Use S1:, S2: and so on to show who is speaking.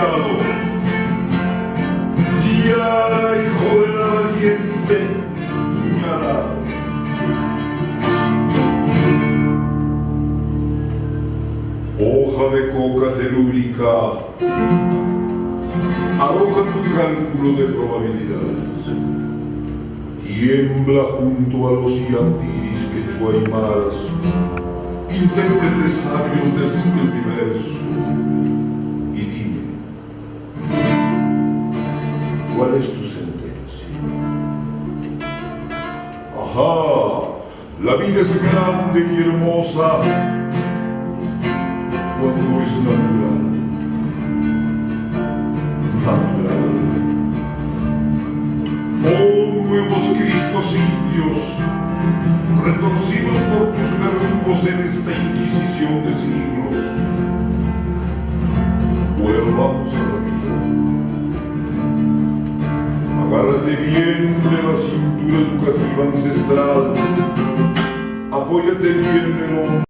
S1: iluminado. Ciara, hijo de la valiente puñalada. Hoja de coca telúrica, arroja tu cálculo de probabilidades. Tiembla junto a los yandiris quechuaymaras, intérpretes sabios del multiverso, y dime, ¿cuál es tu sentencia? Ajá, la vida es grande y hermosa cuando es natural. Natural. Oh, nuevos Cristos indios, retorcidos por tus verdugos en esta inquisición de siglos. Volvamos a la vida. Agárrate bien de la cintura educativa ancestral. Apóyate bien del hombro.